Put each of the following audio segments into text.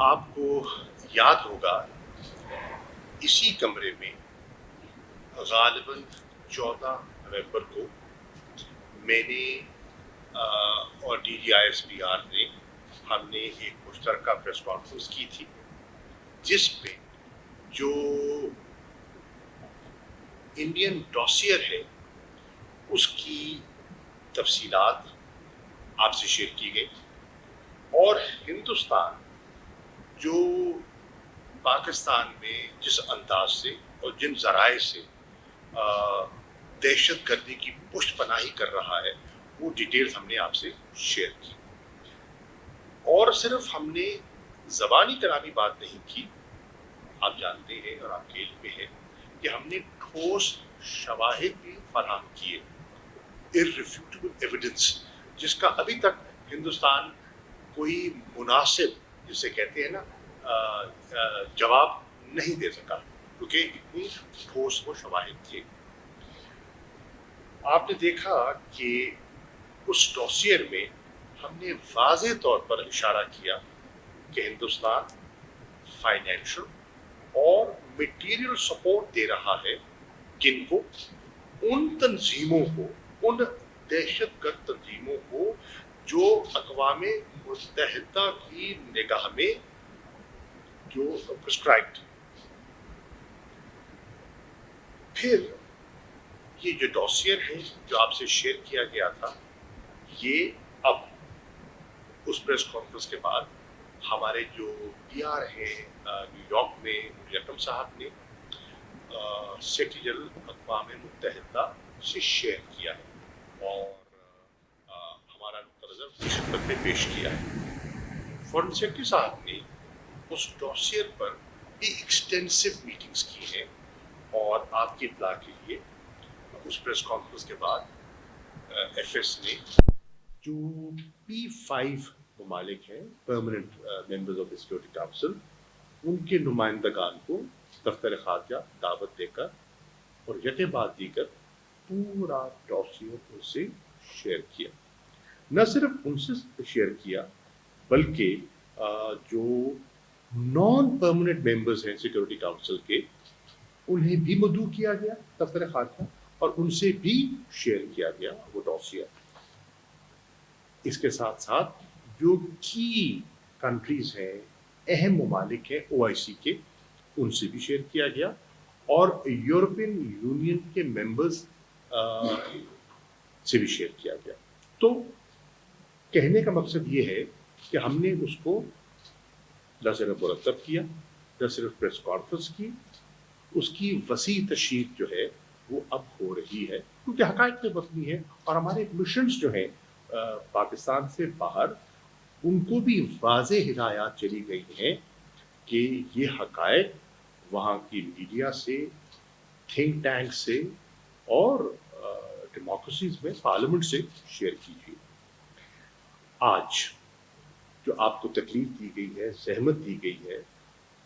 آپ کو یاد ہوگا اسی کمرے میں غالباً 14 نومبر کو میں نے اور DGISPR نے ہم نے ایک مشترکہ پریس کانفرنس کی تھی جس پہ جو انڈین ڈاسیر ہے اس کی تفصیلات آپ سے شیئر کی گئی اور ہندوستان جو پاکستان میں جس انداز سے اور جن ذرائع سے دہشت گردی کی پشت پناہی کر رہا ہے وہ ڈیٹیلز ہم نے آپ سے شیئر کی اور صرف ہم نے زبانی کلامی بات نہیں کی. آپ جانتے ہیں اور آپ کے علم میں ہے کہ ہم نے ٹھوس شواہد بھی فراہم کیے, irrefutable ایویڈنس, جس کا ابھی تک ہندوستان کوئی مناسب جسے کہتے ہیں نا جواب نہیں دے سکا کیونکہ اتنی ٹھوس وہ شواہد تھے. آپ نے دیکھا کہ اس ڈاسیر میں ہم نے واضح طور پر اشارہ کیا کہ ہندوستان فائنینشل اور میٹیریل سپورٹ دے رہا ہے کن کو, ان تنظیموں کو, ان دہشت گرد تنظیموں کو جو اقوام متحدہ کی نگاہ میں جو پرسکرائبڈ. پھر یہ جو ڈاسیر ہے جو آپ سے شیئر کیا گیا تھا یہ اب اس پریس کانفرنس کے بعد ہمارے جو PR ہیں نیو یارک میں یکم صاحب نے سیکریٹری جنرل اقوام متحدہ سے شیئر کیا ہے اور ہمارا نقطہ نظر اس خدمت میں پیش کیا ہے. فارن سیکریٹری صاحب نے اس ڈاسیر پر بھی ایکسٹینسو میٹنگز کی ہیں اور آپ کی اطلاع کے لیے اس پریس کانفرنس کے بعد FS نے جو P5 ممالک ہیں permanent members of the security council ان کے نمائندگان کو دفتر خارجہ دعوت دے کر اور یکے بعد دیگر پورا ڈاسیر ان سے شیئر کیا. نہ صرف ان سے شیئر کیا بلکہ جو نان پرماننٹ ممبرز ہیں سیکورٹی کاؤنسل کے انہیں بھی مدعو کیا گیا دفتر خارجہ اور ان سے بھی شیئر کیا گیا وہ ڈاسیر. اس کے ساتھ ساتھ جو کی کنٹریز ہیں اہم ممالک ہیں OIC کے ان سے بھی شیئر کیا گیا اور یورپین یونین کے ممبرز سے بھی شیئر کیا گیا. تو کہنے کا مقصد یہ ہے کہ ہم نے اس کو نہ صرف مرتب کیا نہ صرف پریس کانفرنس کی, اس کی وسیع تشہیر جو ہے وہ اب ہو رہی ہے کیونکہ حقائق پہ مبنی ہے اور ہمارے مشنز جو ہیں پاکستان سے باہر ان کو بھی واضح ہدایات چلی گئی ہیں کہ یہ حقائق وہاں کی میڈیا سے, تھنک ٹینک سے اور ڈیموکریسیز میں پارلیمنٹ سے شیئر کیجیے. آج جو آپ کو تکلیف دی گئی ہے, زحمت دی گئی ہے,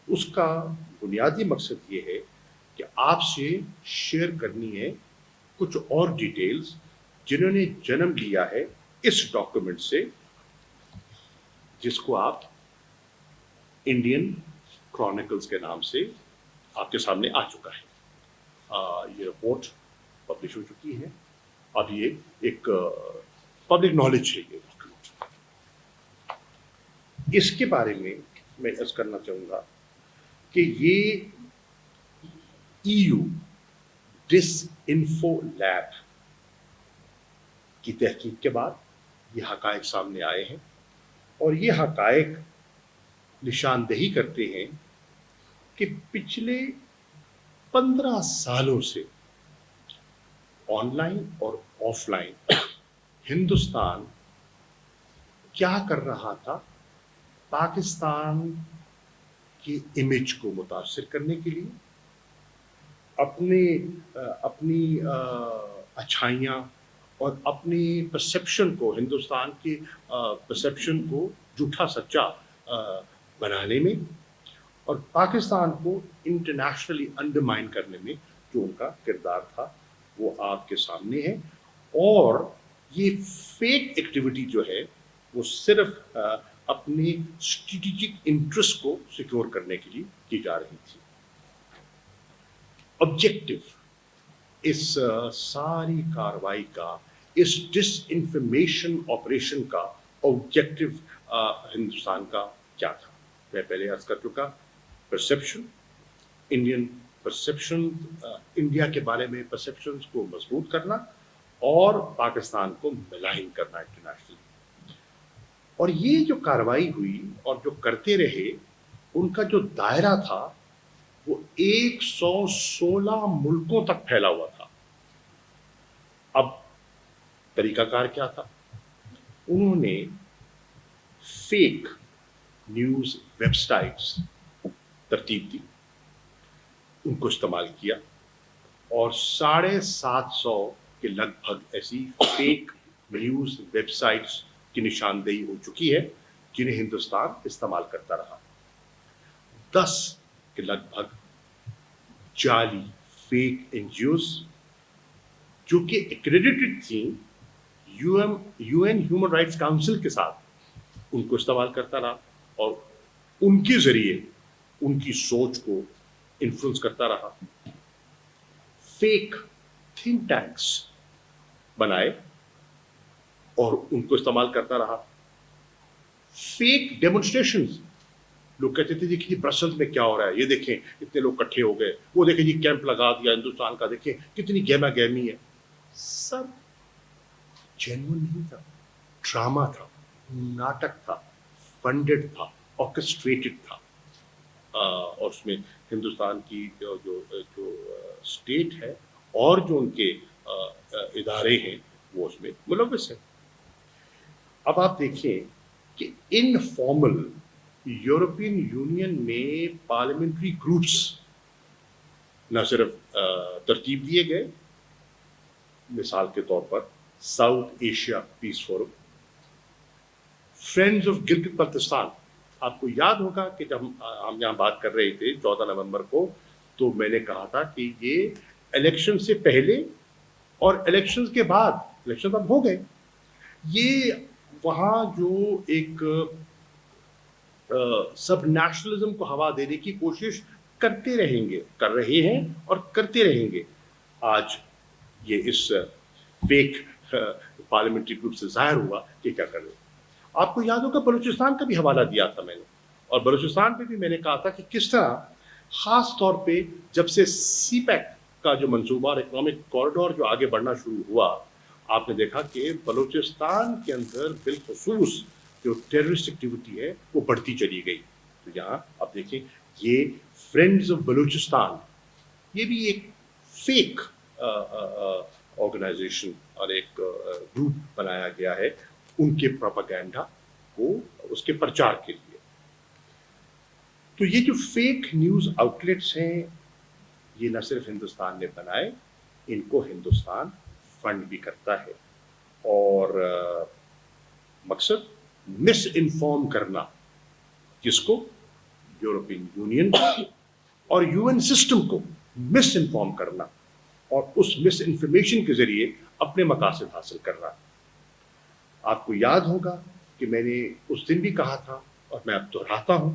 اس کا بنیادی مقصد یہ ہے کہ آپ سے شیئر کرنی ہے کچھ اور ڈیٹیلز جنہوں نے جنم لیا ہے اس ڈاکومنٹ سے جس کو آپ انڈین کرونیکلز کے نام سے آپ کے سامنے آ چکا ہے. یہ رپورٹ پبلش ہو چکی ہے, اب یہ ایک پبلک نالج ہے یہ ڈاکومنٹ. اس کے بارے میں عرض کرنا چاہوں گا کہ یہ EU ڈس انفو لیب کی تحقیق کے بعد یہ حقائق سامنے آئے ہیں اور یہ حقائق نشاندہی کرتے ہیں کہ پچھلے 15 سالوں سے آن لائن اور آف لائن ہندوستان کیا کر رہا تھا پاکستان کی امیج کو متاثر کرنے کے لیے, اپنی اچھائیاں اور اپنی پرسیپشن کو, ہندوستان کی پرسیپشن کو جھوٹا سچا بنانے میں اور پاکستان کو انٹرنیشنلی انڈرمائن کرنے میں جو ان کا کردار تھا وہ آپ کے سامنے ہے. اور یہ فیک ایکٹیویٹی جو ہے وہ صرف اپنے اسٹریٹجک انٹرسٹ کو سیکیور کرنے کے لیے کی جا رہی تھی. آبجیکٹو اس ساری کاروائی کا, اس ڈس انفارمیشن آپریشن کا آبجیکٹو ہندوستان کا کیا تھا؟ میں پہلے عرض کر چکا, پرسیپشن, انڈین پرسیپشن, انڈیا کے بارے میں پرسیپشنز کو مضبوط کرنا اور پاکستان کو ملائن کرنا انٹرنیشنل. اور یہ جو کاروائی ہوئی اور جو کرتے رہے, ان کا جو دائرہ تھا وہ 116 ملکوں تک پھیلا ہوا تھا. اب طریقہ کار کیا تھا؟ انہوں نے فیک نیوز ویب سائٹس ترتیب دی, ان کو استعمال کیا, اور 750 کے لگ بھگ ایسی فیک نیوز ویب سائٹس کی نشاندہی ہو چکی ہے جنہیں ہندوستان استعمال کرتا رہا. 10 کے لگ بھگ جعلی فیک این جی اوز جو کہ ایکریڈیٹڈ تھیں U N human rights council کے ساتھ, ان کو استعمال کرتا رہا اور ان کے ذریعے ان کی سوچ کو انفلوئنس کرتا رہا. فیک تھنک ٹینکس بنائے اور ان کو استعمال کرتا رہا. فیک ڈیمونسٹریشنز, لوگ کہتے تھے دیکھیے برسلز میں کیا ہو رہا ہے, یہ دیکھیں اتنے لوگ اکٹھے ہو گئے, وہ دیکھیں جی کیمپ لگا دیا ہندوستان کا, دیکھیں کتنی گہما گہمی ہے. سب جینون نہیں تھا, ڈراما تھا, ناٹک تھا, فنڈڈ تھا, آرکسٹریٹڈ تھا. اور اس میں ہندوستان کی جو اسٹیٹ ہے اور جو ان کے ادارے ہیں وہ اس میں ملوث ہیں. اب آپ دیکھیں کہ انفارمل یورپین یونین میں پارلیمنٹری گروپس نہ صرف ترتیب دیے گئے, مثال کے طور پر South Asia peace forum, friends of Gilgit Baltistan. آپ کو یاد ہوگا کہ جب ہم یہاں بات کر رہے تھے 14 نومبر کو, تو میں نے کہا تھا کہ یہ الیکشن سے پہلے اور الیکشن کے بعد, الیکشن اب ہو گئے, یہ وہاں جو ایک سب نیشنلزم کو ہوا دینے کی کوشش کرتے رہیں گے, کر رہے ہیں اور کرتے رہیں گے. آج یہ اس فیک پارلیمنٹری گروپ سے ظاہر ہوا کہ کیا کر رہے ہیں. آپ کو یاد ہوگا بلوچستان کا بھی حوالہ دیا تھا میں نے, اور بلوچستان پہ بھی میں نے کہا تھا کہ کس طرح خاص طور پہ جب سے سی پیک کا جو منصوبہ اور اکنامک کوریڈور جو آگے بڑھنا شروع ہوا, آپ نے دیکھا کہ بلوچستان کے اندر بالخصوص جو ٹیررسٹ ایکٹیویٹی ہے وہ بڑھتی چلی گئی. تو یہاں آپ دیکھیں یہ فرینڈز آف بلوچستان, یہ بھی ایک فیک آرگنائزیشن اور ایک گروپ بنایا گیا ہے ان کے پروپیگنڈا کو, اس کے پرچار کے لیے. تو یہ جو فیک نیوز آؤٹ لیٹس ہیں یہ نہ صرف ہندوستان نے بنائے, ان کو ہندوستان فنڈ بھی کرتا ہے, اور مقصد مس انفارم کرنا, کس کو؟ یورپین یونین اور یو این سسٹم کو مس انفارم کرنا, اور اس مس انفارمیشن کے ذریعے اپنے مقاصد حاصل کرنا. آپ کو یاد ہوگا کہ میں نے اس دن بھی کہا تھا اور میں اب دہراتا ہوں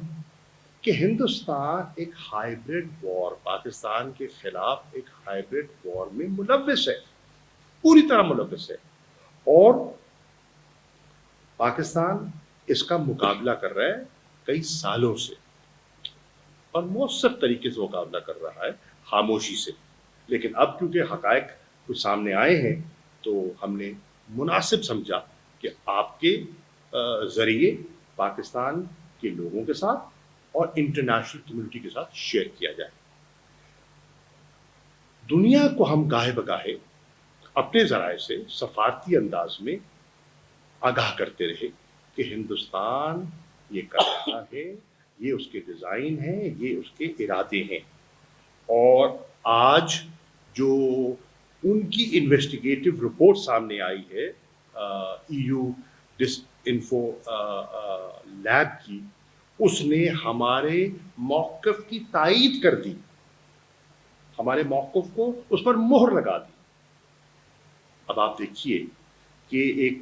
کہ ہندوستان ایک ہائیبرڈ وار, پاکستان کے خلاف ایک ہائیبرڈ وار میں ملوث ہے, پوری طرح ملوث ہے, اور پاکستان اس کا مقابلہ کر رہا ہے کئی سالوں سے, اور مؤثر طریقے سے مقابلہ کر رہا ہے, خاموشی سے. لیکن اب کیونکہ حقائق کچھ سامنے آئے ہیں تو ہم نے مناسب سمجھا کہ آپ کے ذریعے پاکستان کے لوگوں کے ساتھ اور انٹرنیشنل کمیونٹی کے ساتھ شیئر کیا جائے. دنیا کو ہم گاہے بگاہے اپنے ذرائع سے سفارتی انداز میں آگاہ کرتے رہے کہ ہندوستان یہ کر رہا ہے, یہ اس کے ڈیزائن ہیں, یہ اس کے ارادے ہیں. اور آج جو ان کی انویسٹیگیٹو رپورٹ سامنے آئی ہے ای یو ڈس انفو لیب کی, اس نے ہمارے موقف کی تائید کر دی, ہمارے موقف کو اس پر مہر لگا دی. اب آپ دیکھیے کہ ایک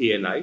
ANI,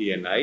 ANI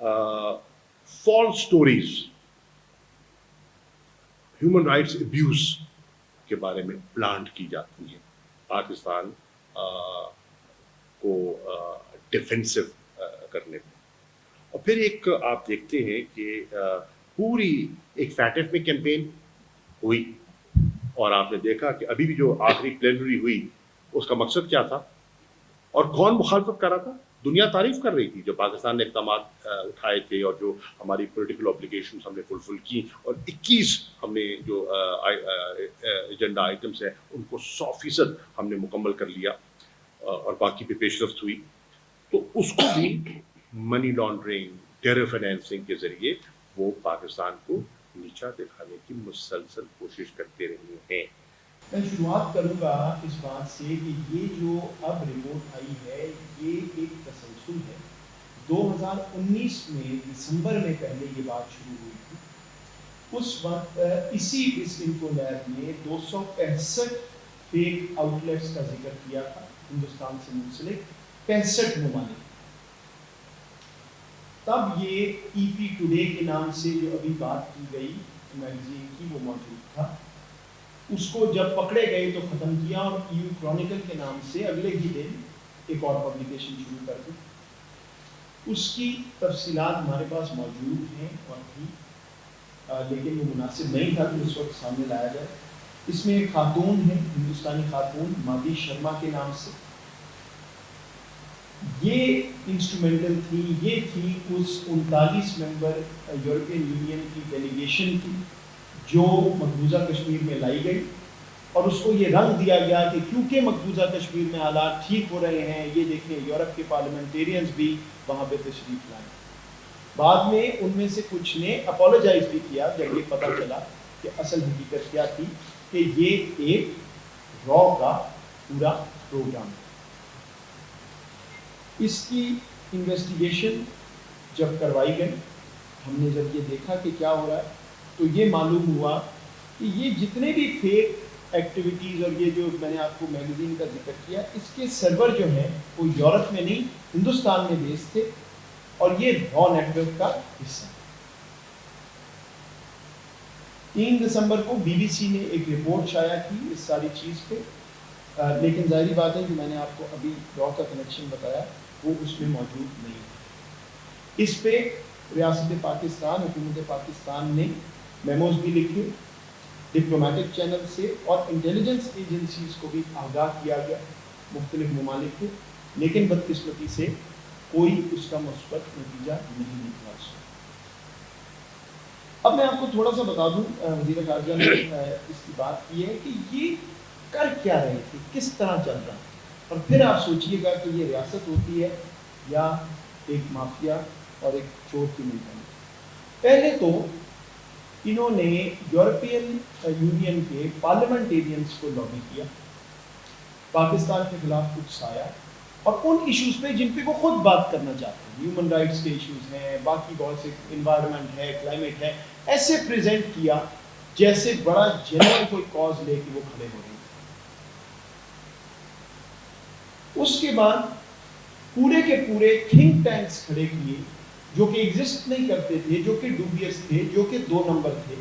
false stories human rights abuse کے بارے میں پلانٹ کی جاتی ہیں پاکستان کو ڈیفینسو کرنے میں. اور پھر ایک آپ دیکھتے ہیں کہ پوری ایک فیٹف میں کیمپین ہوئی اور آپ نے دیکھا کہ ابھی بھی جو آخری پلینری ہوئی اس کا مقصد کیا تھا اور کون مخالفت کر رہا تھا. دنیا تعریف کر رہی تھی جو پاکستان نے اقدامات اٹھائے تھے اور جو ہماری پولیٹیکل اوبلیگیشنز ہم نے فلفل کی اور 21 ہم نے جو ایجنڈا آئٹمس ہیں ان کو 100% ہم نے مکمل کر لیا اور باقی پہ پیش رفت ہوئی. تو اس کو بھی منی لانڈرنگ ٹیرر فائنینسنگ کے ذریعے وہ پاکستان کو نیچا دکھانے کی مسلسل کوشش کرتے رہے ہیں. میں شروعات کروں گا اس بات سے کہ یہ جو اب رپورٹ آئی ہے یہ ایک تسلسل ہے. 2019 میں دسمبر میں پہلے یہ بات شروع ہوئی تھی. اس وقت اسی اس انفو لیب نے 265 فیک آؤٹ لیٹس کا ذکر کیا تھا ہندوستان سے منسلک 65 ممالک. تب یہ ای پی ٹوڈے کے نام سے جو ابھی بات کی گئی میگزین کی وہ موجود تھا. اس کو جب پکڑے گئے تو ختم کیا اور ایو کرونیکل کے نام سے اگلے ہی دن ایک اور پبلیکیشن شروع کر دی. اس کی تفصیلات ہمارے پاس موجود ہیں اور بھی لیکن وہ مناسب نہیں تھا کہ اس وقت سامنے لایا جائے. اس میں ایک خاتون ہے ہندوستانی خاتون مادی شرما کے نام سے. یہ انسٹرومنٹل تھی, یہ تھی اس 39 ممبر یورپین یونین کی ڈیلیگیشن کی جو مقبوضہ کشمیر میں لائی گئی اور اس کو یہ رنگ دیا گیا کہ کیونکہ مقبوضہ کشمیر میں حالات ٹھیک ہو رہے ہیں یہ دیکھیں یورپ کے پارلیمنٹیرینز بھی وہاں پہ تشریف لائیں. بعد میں ان میں سے کچھ نے اپولوجائز بھی کیا جب یہ پتہ چلا کہ اصل حقیقت کیا تھی کہ یہ ایک را کا پورا پروگرام ہے. اس کی انویسٹیگیشن جب کروائی گئی ہم نے جب یہ دیکھا کہ کیا ہو رہا ہے تو یہ معلوم ہوا کہ یہ جتنے بھی فیک ایکٹیویٹیز اور یہ جو میں نے آپ کو میگزین کا ذکر کیا اس کے سرور جو ہیں وہ یورپ میں نہیں ہندوستان میں بیس تھے اور یہ را نیٹ ورک کا حصہ. 3 دسمبر کو بی بی سی نے ایک رپورٹ شائع کی اس ساری چیز پہ لیکن ظاہری بات ہے کہ میں نے آپ کو ابھی را کا کنیکشن بتایا وہ اس میں موجود نہیں. اس پہ ریاست پاکستان حکومت پاکستان نے میموز بھی لکھے ڈپلومیٹک چینل سے اور انٹیلیجنس ایجنسیز کو بھی آگاہ کیا گیا مختلف ممالک کو لیکن بدقسمتی سے کوئی اس کا مثبت نتیجہ نہیں نکلا. اب میں آپ کو تھوڑا سا بتا دوں وزیر خارجہ نے اس کی بات کی ہے کہ یہ کر کیا رہے تھے کس طرح چل رہا اور پھر آپ سوچئے گا کہ یہ ریاست ہوتی ہے یا ایک مافیا اور ایک چور کی ملک. پہلے تو انہوں نے یورپین یونین کے پارلیمنٹیرینز کو لابی کیا پاکستان کے خلاف کچھ سایا اور ان ایشوز پہ جن پہ وہ خود بات کرنا چاہتے ہیں ہیومن رائٹس کے ایشوز ہیں باقی بہت سے انوائرمنٹ ہے کلائمیٹ ہے ایسے پریزنٹ کیا جیسے بڑا جنرل کوئی کاز لے کے وہ کھڑے ہو رہے ہیں. اس کے بعد پورے کے پورے تھنک ٹینکس کھڑے کیے جو کہ ایگزسٹ نہیں کرتے تھے جو کہ ڈوبیس تھے جو کہ 2 نمبر تھے.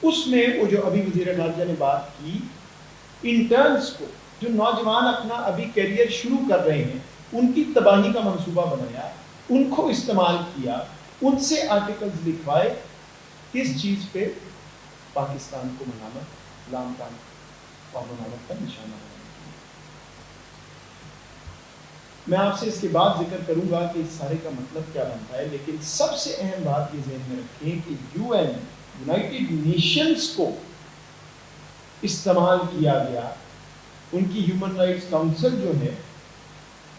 اس میں وہ جو ابھی وزیر خارجہ نے بات کی انٹرنز کو جو نوجوان اپنا ابھی کیریئر شروع کر رہے ہیں ان کی تباہی کا منصوبہ بنایا ان کو استعمال کیا ان سے آرٹیکلز لکھوائے کس چیز پہ پاکستان کو منامت لام کام اور منامت کا نشانہ بنا. میں آپ سے اس کے بعد ذکر کروں گا کہ اس سارے کا مطلب کیا بنتا ہے لیکن سب سے اہم بات یہ ذہن میں رکھیں کہ یونائٹڈ نیشنز کو استعمال کیا گیا. ان کی ہیومن رائٹس کاؤنسل جو ہے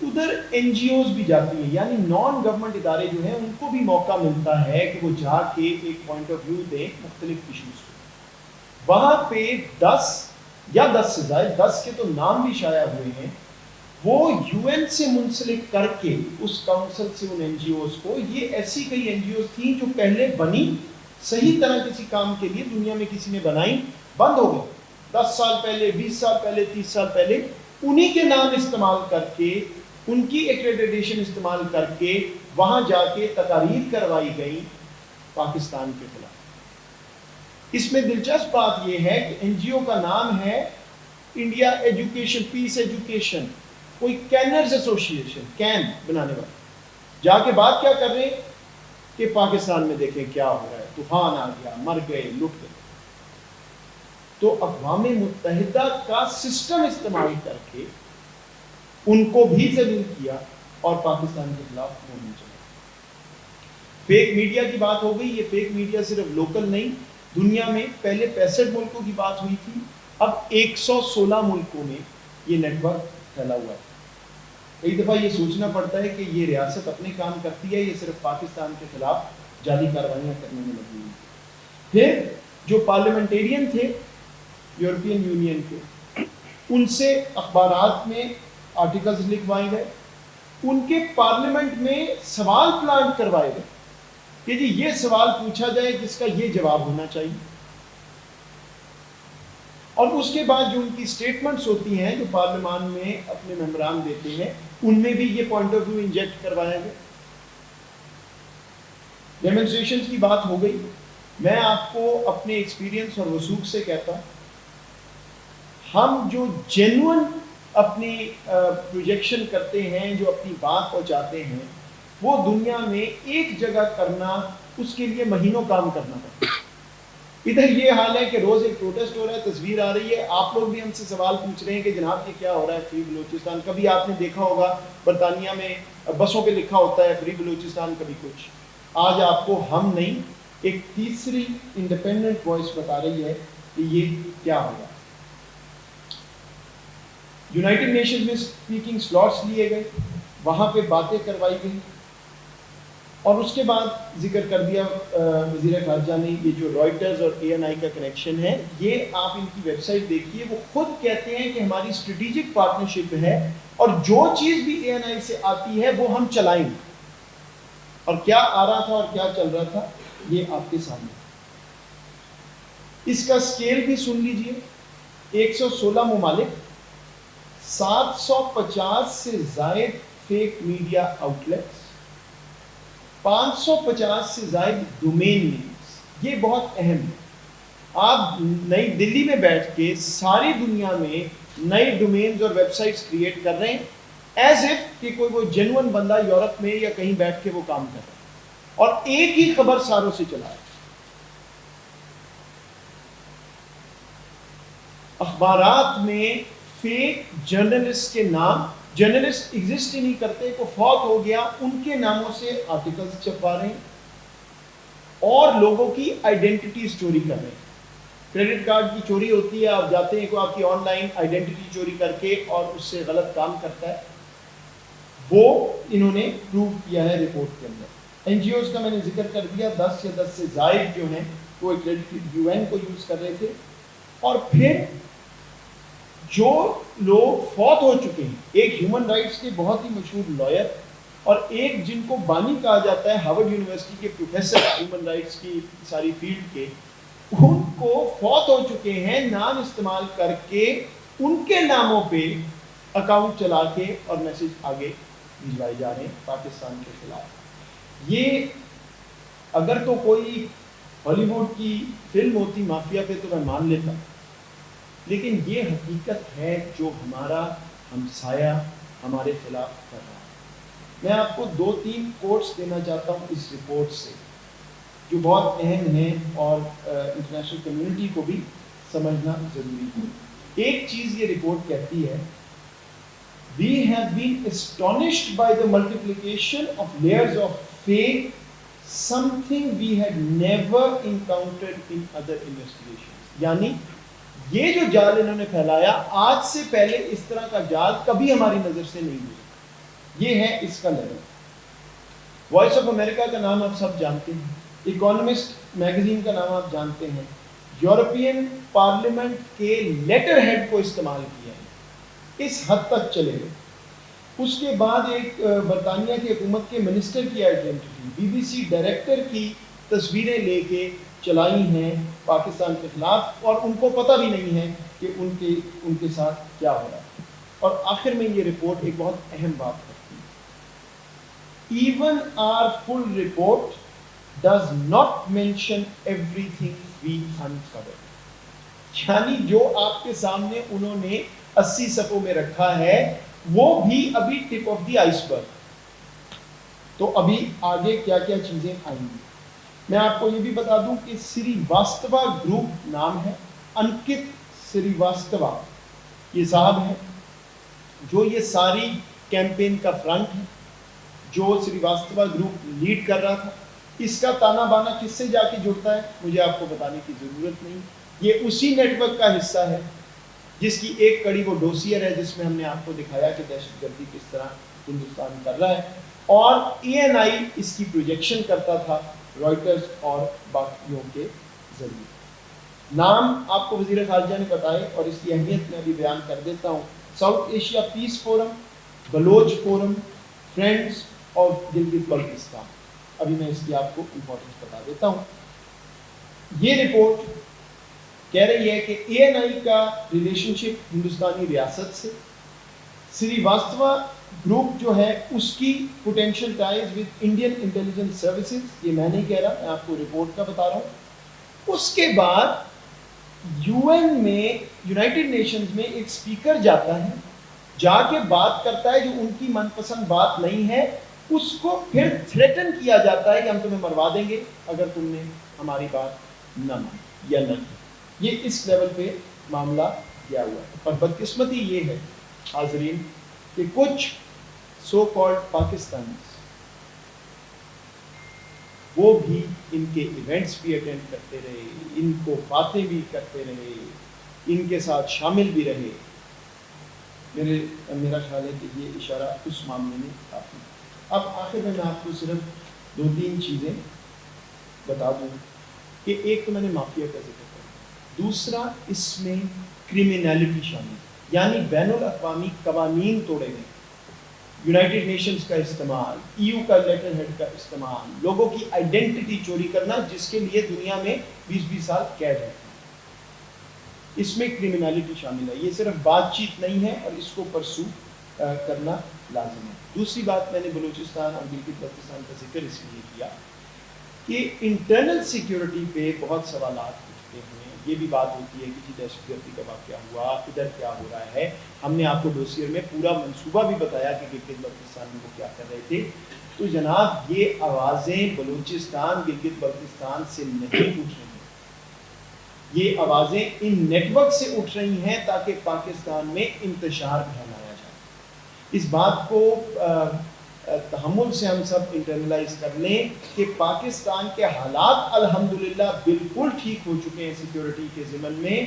ادھر این جی اوز بھی جاتی ہیں یعنی نان گورنمنٹ ادارے جو ہیں ان کو بھی موقع ملتا ہے کہ وہ جا کے ایک پوائنٹ آف ویو دیں مختلف ایشوز کو. وہاں پہ 10 یا 10 سے زائد 10 کے تو نام بھی شائع ہوئے ہیں وہ یو این سے منسلک کر کے اس کاؤنسل سے ان این جی اوز کو یہ ایسی کئی این جی اوز تھیں جو پہلے بنی صحیح طرح کسی کام کے لیے دنیا میں کسی نے بنائی بند ہو گئی 10 سال پہلے 20 سال پہلے 30 سال پہلے انہی کے نام استعمال کر کے ان کی ایکریڈیٹیشن استعمال کر کے وہاں جا کے تقاریر کروائی گئی پاکستان کے خلاف۔ اس میں دلچسپ بات یہ ہے کہ این جی او کا نام ہے انڈیا ایجوکیشن پیس ایجوکیشن، کوئی کینرز ایسوسیشن، کین بنانے والا۔ جا کے بات کیا کر رہے ہیں کہ پاکستان میں دیکھیں کیا ہو رہا ہے، طوفان آ گیا، مر گئے، لٹ گئے۔ تو اقوام متحدہ کا سسٹم استعمال کر کے ان کو بھی ذلیل کیا اور پاکستان کے خلاف مہم چلائی۔ فیک میڈیا کی بات ہو گئی۔ یہ فیک میڈیا صرف لوکل نہیں، دنیا میں پہلے 65 ملکوں کی بات ہوئی تھی، اب 116 ملکوں میں یہ نیٹ ورک پھیلا ہوا ہے۔ کئی دفعہ یہ سوچنا پڑتا ہے کہ یہ ریاست اپنے کام کرتی ہے، یہ صرف پاکستان کے خلاف جعلی کاروائیاں کرنے میں لگی ہوئی۔ پھر جو پارلیمنٹیرین تھے یورپین یونین کے، ان سے اخبارات میں آرٹیکلز لکھوائے گئے، ان کے پارلیمنٹ میں سوال پلانٹ کروائے گئے کہ جی یہ سوال پوچھا جائے جس کا یہ جواب ہونا چاہیے، اور اس کے بعد جو ان کی سٹیٹمنٹس ہوتی ہیں جو پارلیمان میں اپنے ممبران دیتے ہیں، ان میں بھی یہ پوائنٹ آف ویو انجیکٹ کروایا گیا۔ ڈیمونسٹریشنز کی بات ہو گئی۔ میں آپ کو اپنے ایکسپیرینس اور وثوق سے کہتا ہوں، ہم جو جینوئن اپنی پروجیکشن کرتے ہیں، جو اپنی بات پہنچاتے ہیں، وہ دنیا میں ایک جگہ کرنا، اس کے لیے مہینوں کام کرنا پڑتا ہے۔ ادھر یہ حال ہے کہ روز ایک پروٹیسٹ ہو رہا ہے، تصویر آ رہی ہے، آپ لوگ بھی ہم سے سوال پوچھ رہے ہیں کہ جناب یہ کیا ہو رہا ہے فری بلوچستان۔ کبھی آپ نے دیکھا ہوگا برطانیہ میں بسوں پہ لکھا ہوتا ہے فری بلوچستان، کبھی کچھ۔ آج آپ کو ہم نہیں، ایک تیسری انڈیپینڈنٹ وائس بتا رہی ہے کہ یہ کیا ہوگا۔ یونائٹڈ نیشن میں اسپیکنگ سلاٹس لیے گئے، وہاں پہ باتیں کروائی گئی، اور اس کے بعد ذکر کر دیا وزیر خارجہ نے یہ جو رائٹرز اور اے این آئی کا کنیکشن ہے، یہ آپ ان کی ویب سائٹ دیکھیے، وہ خود کہتے ہیں کہ ہماری اسٹریٹجک پارٹنرشپ ہے اور جو چیز بھی اے این آئی سے آتی ہے وہ ہم چلائیں گے۔ اور کیا آ رہا تھا اور کیا چل رہا تھا یہ آپ کے سامنے۔ اس کا سکیل بھی سن لیجئے، 116 ممالک، 750 سے زائد فیک میڈیا آؤٹ لیٹس، 550 سے زائد ڈومین نیمز۔ یہ بہت اہم ہے۔ آپ نئی دلی میں بیٹھ کے ساری دنیا میں نئے ڈومینز اور ویب سائٹس کریٹ کر رہے ہیں، ایز اف کہ کوئی وہ جنون بندہ یورپ میں یا کہیں بیٹھ کے وہ کام کر رہا ہے، اور ایک ہی خبر ساروں سے چلا ہے۔ اخبارات میں فیک جرنلسٹ کے نام، جرنلسٹ ایگزسٹ ہی نہیں کرتے، کو فوت ہو گیا، ان کے ناموں سے آرٹیکلز چھپوا رہے ہیں اور لوگوں کی آئیڈینٹی سٹوری کر رہے ہیں۔ کریڈٹ کارڈ کی چوری ہوتی ہے، آپ جاتے ہیں کوئی آپ کی آن لائن آئیڈینٹی چوری کر کے اور اس سے غلط کام کرتا ہے، وہ انہوں نے پروو کیا ہے رپورٹ کے اندر۔ این جی اوز کا میں نے ذکر کر دیا، 10 یا 10 سے زائد جو ہیں وہ یو این کو یوز کر رہے تھے۔ اور پھر جو لوگ فوت ہو چکے ہیں، ایک ہیومن رائٹس کے بہت ہی مشہور لائر اور ایک جن کو بانی کہا جاتا ہے، ہارورڈ یونیورسٹی کے پروفیسر ہیومن رائٹس کی ساری فیلڈ کے، ان کو فوت ہو چکے ہیں، نام استعمال کر کے ان کے ناموں پہ اکاؤنٹ چلا کے اور میسج آگے بھجوائے جا رہے ہیں پاکستان کے خلاف۔ یہ اگر تو کوئی ہالی ووڈ کی فلم ہوتی مافیا پہ تو میں مان لیتا، لیکن یہ حقیقت ہے جو ہمارا ہمسایہ ہمارے خلاف کر رہا ہے۔ میں آپ کو 2-3 کوٹس دینا چاہتا ہوں اس رپورٹ سے جو بہت اہم ہیں اور انٹرنیشنل کمیونٹی کو بھی سمجھنا ضروری ہے۔ ایک چیز یہ رپورٹ کہتی ہے، We have been astonished by the multiplication of layers of fake, something we had never encountered in other investigations۔ یعنی یہ جو جال انہوں نے پھیلایا، آج سے پہلے اس طرح کا جال کبھی ہماری نظر سے نہیں گزرا۔ یہ ہے اس کا لیول۔ وائس آف امریکہ کا نام آپ سب جانتے ہیں، اکانومسٹ میگزین کا نام آپ جانتے ہیں، یورپین پارلیمنٹ کے لیٹر ہیڈ کو استعمال کیا ہے، اس حد تک چلے گئے۔ اس کے بعد ایک برطانیہ کی حکومت کے منسٹر کی identity, B B C director کی تصویریں لے کے چلائی ہیں پاکستان کے خلاف، اور ان کو پتہ بھی نہیں ہے کہ ان کے ساتھ کیا ہو رہا ہے۔ اور آخر میں یہ رپورٹ ایک بہت اہم بات کرتی ہے، even our full report does not mention everything we uncovered. یعنی جو آپ کے سامنے انہوں نے 80 صفحوں میں رکھا ہے وہ بھی ابھی ٹپ آف دی آئس برگ. تو ابھی آگے کیا کیا چیزیں آئیں گی. میں آپ کو یہ بھی بتا دوں کہ سری واستوا گروپ نام ہے, انکت سری واستوا یہ صاحب ہیں جو یہ ساری کیمپین کا فرنٹ ہے, جو سری واستوا گروپ لیڈ کر رہا تھا. اس کا تانا بانا کس سے جا کے جڑتا ہے مجھے آپ کو بتانے کی ضرورت نہیں. یہ اسی نیٹ ورک کا حصہ ہے جس کی ایک کڑی وہ ڈوسیئر ہے جس میں ہم نے آپ کو دکھایا کہ دہشت گردی کس طرح ہندوستان کر رہا ہے, اور ENI اس کی پروجیکشن کرتا تھا رائٹرز اور باقیوں کے ذریعے. نام آپ کو وزیر خارجہ نے بتائے اور اس کی اہمیت میں ابھی بیان کر دیتا ہوں. South Asia peace forum, Baloch forum, friends of Gilgit Baltistan. ابھی میں اس کی آپ کو امپورٹنس بتا دیتا ہوں. یہ رپورٹ کہہ رہی ہے کہ ENI کا ریلیشن شپ ہندوستانی ریاست سے, سری واستوا گروپ جو ہے اس کی potential ties with Indian intelligence services, یہ میں نہیں کہہ رہا, میں آپ کو رپورٹ کا بتا رہا ہوں. اس کے بعد UN میں, یونائٹڈ نیشنز میں ایک اسپیکر جاتا ہے, جا کے بات کرتا ہے جو ان کی من پسند بات نہیں ہے, اس کو پھر تھریٹن کیا جاتا ہے کہ ہم تمہیں مروا دیں گے اگر تم نے ہماری بات نہ مانی یا نہ کی. یہ اس لیول پہ معاملہ گیا ہوا ہے. اور بدقسمتی یہ ہے حاضرین کہ کچھ سو کالڈ پاکستانی وہ بھی ان کے ایونٹس بھی اٹینڈ کرتے رہے, ان کو باتیں بھی کرتے رہے, ان کے ساتھ شامل بھی رہے. میرا خیال ہے کہ یہ اشارہ اس معاملے میں کافی. اب آخر میں آپ کو صرف 2-3 چیزیں بتا دوں کہ ایک تو میں نے مافیا کا ذکر کیا, دوسرا اس میں کرمینالٹی شامل, یعنی بین الاقوامی قوانین توڑے گئے, یونائٹڈ نیشنز کا استعمال, EU کا لیٹر ہیڈ کا استعمال, لوگوں کی آئیڈینٹی چوری کرنا جس کے لیے دنیا میں 20-20 سال قید ہے. اس میں کرمینالٹی شامل ہے. یہ صرف بات چیت نہیں ہے اور اس کو پرسو کرنا لازم ہے. دوسری بات میں نے بلوچستان اور گلگت بلتستان کا ذکر اس لیے کیا کہ انٹرنل سیکیورٹی پہ بہت سوالات اٹھتے ہیں. یہ بھی بات ہوتی ہے کہ جی دہشت گردی کا واقعہ ہوا, ادھر کیا ہو رہا ہے. ہم نے آپ کو ڈوسیئر میں پورا منصوبہ بھی بتایا کہ گلگت بلتستان میں وہ کیا کر رہے تھے. تو جناب یہ آوازیں بلوچستان گلگت بلتستان سے نہیں اٹھ رہی ہیں, یہ آوازیں ان نیٹ ورک سے اٹھ رہی ہیں تاکہ پاکستان میں انتشار پھیلایا جائے. اس بات کو تحمل سے ہم سب انٹرنلائز کر لیں کہ پاکستان کے حالات الحمدللہ بالکل ٹھیک ہو چکے ہیں سیکیورٹی کے ضمن میں.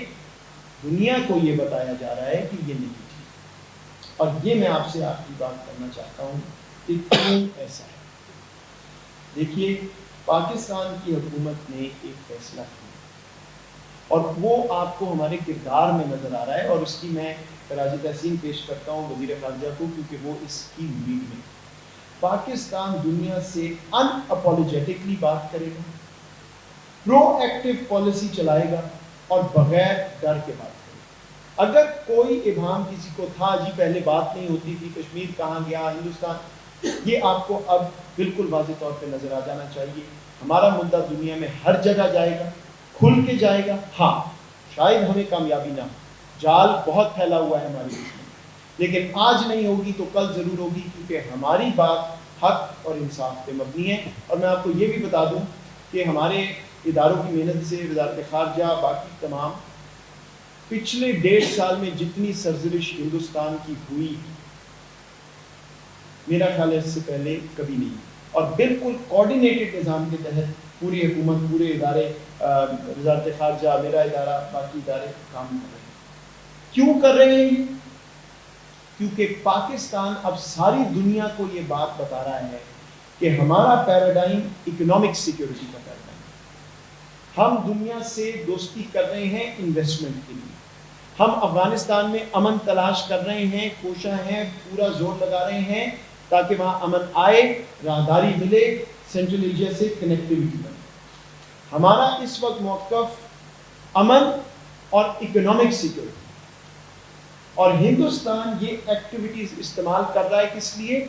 دنیا کو یہ بتایا جا رہا ہے کہ یہ نہیں ٹھیک. اور یہ میں آپ سے آخری بات کرنا چاہتا ہوں کہ کیوں ایسا ہے. دیکھیے پاکستان کی حکومت نے ایک فیصلہ کیا اور وہ آپ کو ہمارے کردار میں نظر آ رہا ہے, اور اس کی میں خراج تحسین پیش کرتا ہوں وزیر خارجہ کو کیونکہ وہ اس کی لیڈ میں. پاکستان دنیا سے ان اپولوجیٹکلی بات کرے گا, پرو ایکٹیو پالیسی چلائے گا اور بغیر ڈر کے بات کرے گا. اگر کوئی ابہام کسی کو تھا جی پہلے بات نہیں ہوتی تھی, کشمیر کہاں گیا, ہندوستان, یہ آپ کو اب بالکل واضح طور پہ نظر آ جانا چاہیے. ہمارا مدعا دنیا میں ہر جگہ جائے گا, کھل کے جائے گا. ہاں شاید ہمیں کامیابی نہ ہو, جال بہت پھیلا ہوا ہے ہماری دیش میں, لیکن آج نہیں ہوگی تو کل ضرور ہوگی کیونکہ ہماری بات حق اور انصاف پہ مبنی ہے. اور میں آپ کو یہ بھی بتا دوں کہ ہمارے اداروں کی محنت سے وزارت خارجہ باقی تمام پچھلے 1.5 سال میں جتنی سرزرش ہندوستان کی ہوئی میرا خیال ہے اس سے پہلے کبھی نہیں, اور بالکل کوآرڈینیٹڈ نظام کے تحت پوری حکومت, پورے ادارے, وزارت خارجہ, میرا ادارہ, باقی ادارے کام کر رہے ہیں. کیوں کر رہے ہیں؟ کیونکہ پاکستان اب ساری دنیا کو یہ بات بتا رہا ہے کہ ہمارا پیراڈائم اکنامک سیکیورٹی کا پیراڈائم ہے. ہم دنیا سے دوستی کر رہے ہیں انویسٹمنٹ کے لیے, ہم افغانستان میں امن تلاش کر رہے ہیں, کوشاں ہیں, پورا زور لگا رہے ہیں تاکہ وہاں امن آئے, راہداری ملے, سینٹرل ایشیا سے کنیکٹیوٹی بنے. ہمارا اس وقت موقف امن اور اکنامک سیکیورٹی, اور ہندوستان یہ ایکٹیویٹیز استعمال کر رہا ہے کس لیے؟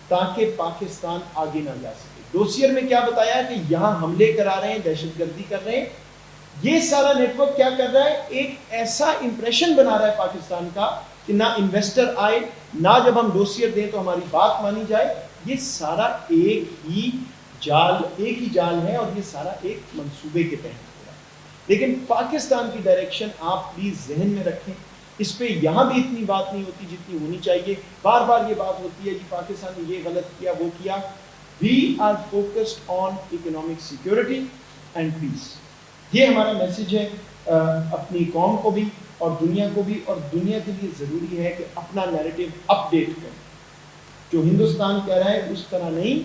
تاکہ پاکستان آگے نہ جا سکے. ڈوسیئر میں کیا بتایا کہ یہاں حملے کرا رہے ہیں, دہشت گردی کر رہے ہیں. یہ سارا نیٹ ورک کیا کر رہا ہے, ایک ایسا امپریشن بنا رہا ہے پاکستان کا کہ نہ انویسٹر آئے, نہ جب ہم ڈوسیئر دیں تو ہماری بات مانی جائے. یہ سارا ایک ہی جال ہے اور یہ سارا ایک منصوبے کے تحت ہو رہا ہے. لیکن پاکستان کی ڈائریکشن آپ پلیز ذہن میں رکھیں, اس پہ یہاں بھی اتنی بات نہیں ہوتی جتنی ہونی چاہیے. بار بار یہ بات ہوتی ہے جی پاکستان نے یہ غلط کیا, وہ کیا. We are focused on economic security and peace. یہ ہمارا میسج ہے اپنی قوم کو بھی اور دنیا کو بھی, اور دنیا کے لیے ضروری ہے کہ اپنا نیریٹو اپڈیٹ کریں. جو ہندوستان کہہ رہا ہے اس طرح نہیں,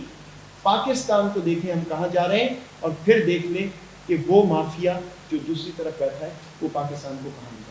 پاکستان کو دیکھیں ہم کہاں جا رہے ہیں, اور پھر دیکھ لیں کہ وہ مافیا جو دوسری طرف بیٹھا ہے وہ پاکستان کو کہاں لے جا رہا ہے.